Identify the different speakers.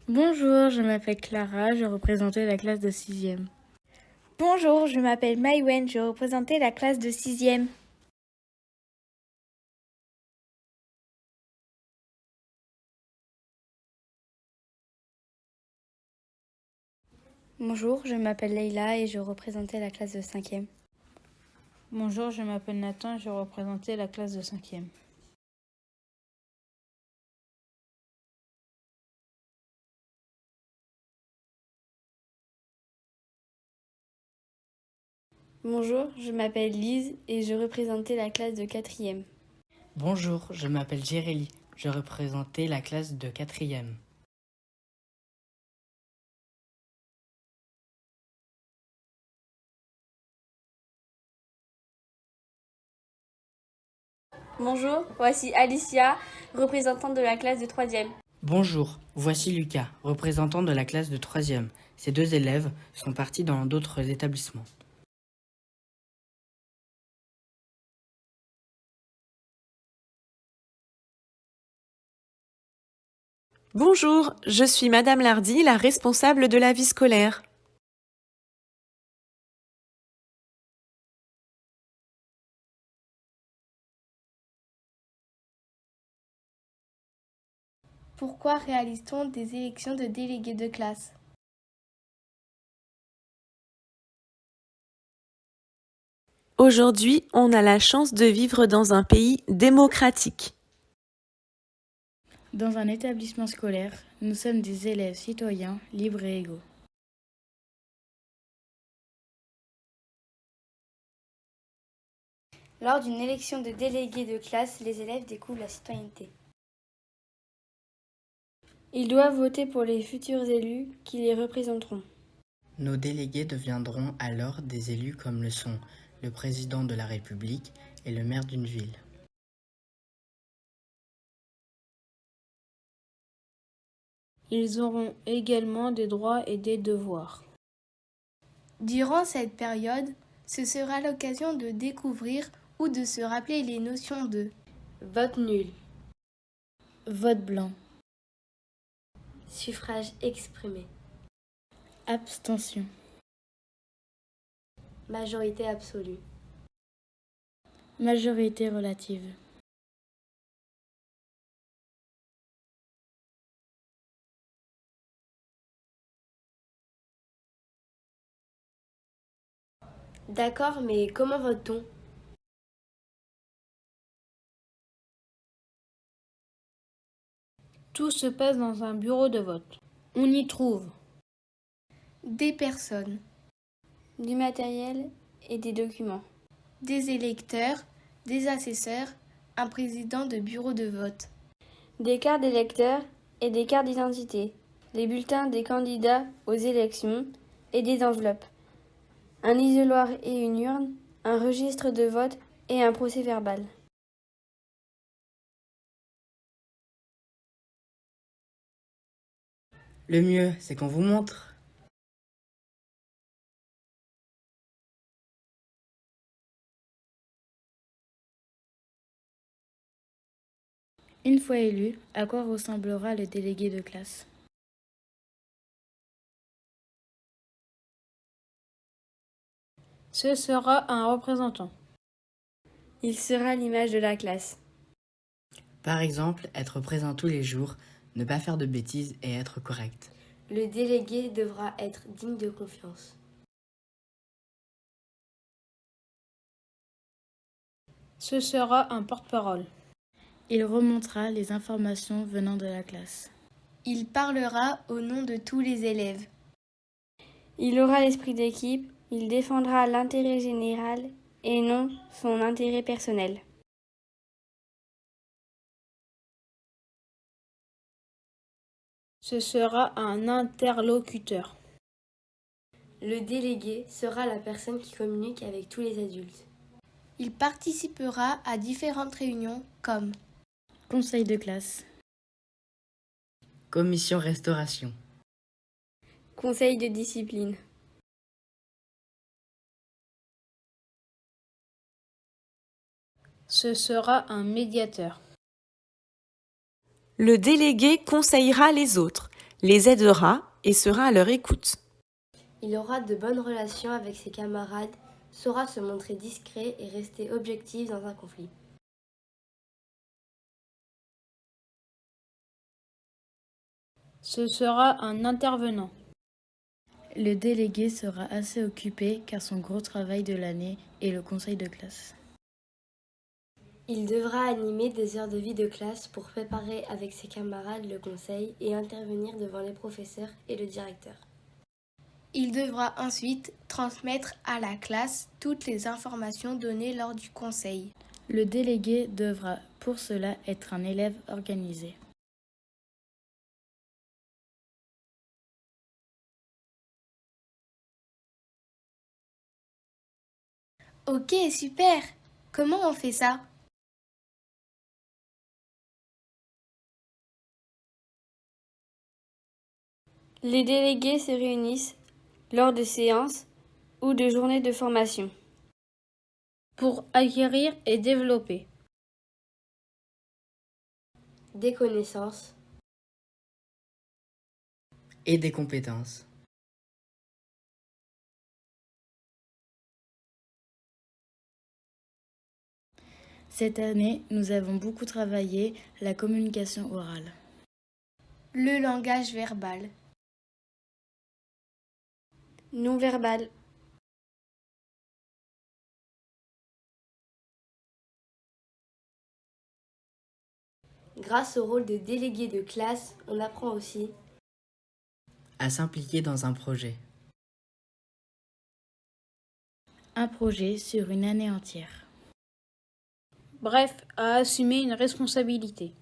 Speaker 1: Bonjour, je m'appelle Clara, je représentais la classe de 6e.
Speaker 2: Bonjour, je m'appelle Maïwen, je représentais la classe de 6e.
Speaker 3: Bonjour, je m'appelle Leïla et je représentais la classe de 5e.
Speaker 1: Bonjour, je m'appelle Nathan et je représentais la classe de 5e.
Speaker 3: Bonjour, je m'appelle Lise et je représentais la classe de 4e.
Speaker 4: Bonjour, je m'appelle Jérélie, je représentais la classe de 4e.
Speaker 3: Bonjour, voici Alicia, représentante de la classe de 3e.
Speaker 4: Bonjour, voici Lucas, représentant de la classe de 3e. Ces deux élèves sont partis dans d'autres établissements.
Speaker 5: Bonjour, je suis Madame Lardy, la responsable de la vie scolaire.
Speaker 2: Pourquoi réalise-t-on des élections de délégués de classe?
Speaker 5: Aujourd'hui, on a la chance de vivre dans un pays démocratique.
Speaker 1: Dans un établissement scolaire, nous sommes des élèves citoyens, libres et égaux.
Speaker 3: Lors d'une élection de délégués de classe, les élèves découvrent la citoyenneté. Ils doivent voter pour les futurs élus qui les représenteront.
Speaker 4: Nos délégués deviendront alors des élus comme le sont le président de la République et le maire d'une ville.
Speaker 1: Ils auront également des droits et des devoirs.
Speaker 2: Durant cette période, ce sera l'occasion de découvrir ou de se rappeler les notions de
Speaker 3: Vote nul,
Speaker 1: Vote blanc,
Speaker 3: suffrage exprimé,
Speaker 1: abstention,
Speaker 3: majorité absolue.
Speaker 1: majorité relative.
Speaker 3: D'accord, mais comment vote-t-on?
Speaker 1: Tout se passe dans un bureau de vote. On y trouve
Speaker 2: des personnes,
Speaker 3: du matériel et des documents.
Speaker 2: des électeurs, des assesseurs, un président de bureau de vote,
Speaker 3: Des cartes d'électeurs et des cartes d'identité, les bulletins des candidats aux élections et des enveloppes, un isoloir et une urne, un registre de vote et un procès-verbal.
Speaker 4: Le mieux, c'est qu'on vous montre.
Speaker 1: Une fois élu, à quoi ressemblera le délégué de classe? Ce sera un représentant.
Speaker 3: Il sera l'image de la classe.
Speaker 4: Par exemple, être présent tous les jours, ne pas faire de bêtises et être correct.
Speaker 3: Le délégué devra être digne de confiance.
Speaker 1: Ce sera un porte-parole. Il remontera les informations venant de la classe.
Speaker 2: il parlera au nom de tous les élèves.
Speaker 3: Il aura l'esprit d'équipe, il défendra l'intérêt général et non son intérêt personnel.
Speaker 1: Ce sera un interlocuteur.
Speaker 3: Le délégué sera la personne qui communique avec tous les adultes.
Speaker 2: Il participera à différentes réunions comme
Speaker 1: Conseil de classe.
Speaker 4: Commission restauration.
Speaker 3: Conseil de discipline.
Speaker 1: Ce sera un médiateur.
Speaker 5: Le délégué conseillera les autres. les aidera et sera à leur écoute.
Speaker 3: Il aura de bonnes relations avec ses camarades, saura se montrer discret et rester objectif dans un conflit.
Speaker 1: Ce sera un intervenant. Le délégué sera assez occupé car son gros travail de l'année est le conseil de classe.
Speaker 3: Il devra animer des heures de vie de classe pour préparer avec ses camarades le conseil et intervenir devant les professeurs et le directeur.
Speaker 2: Il devra ensuite transmettre à la classe toutes les informations données lors du conseil.
Speaker 1: Le délégué devra pour cela être un élève organisé.
Speaker 2: Ok, super! Comment on fait ça?
Speaker 3: Les délégués se réunissent lors de séances ou de journées de formation.
Speaker 1: Pour acquérir et développer.
Speaker 3: Des connaissances.
Speaker 4: Et des compétences.
Speaker 1: Cette année, nous avons beaucoup travaillé la communication orale.
Speaker 2: Le langage verbal.
Speaker 3: Non-verbal. Grâce au rôle de délégué de classe, on apprend aussi
Speaker 4: À s'impliquer dans un projet.
Speaker 1: Un projet sur une année entière. Bref, à assumer une responsabilité.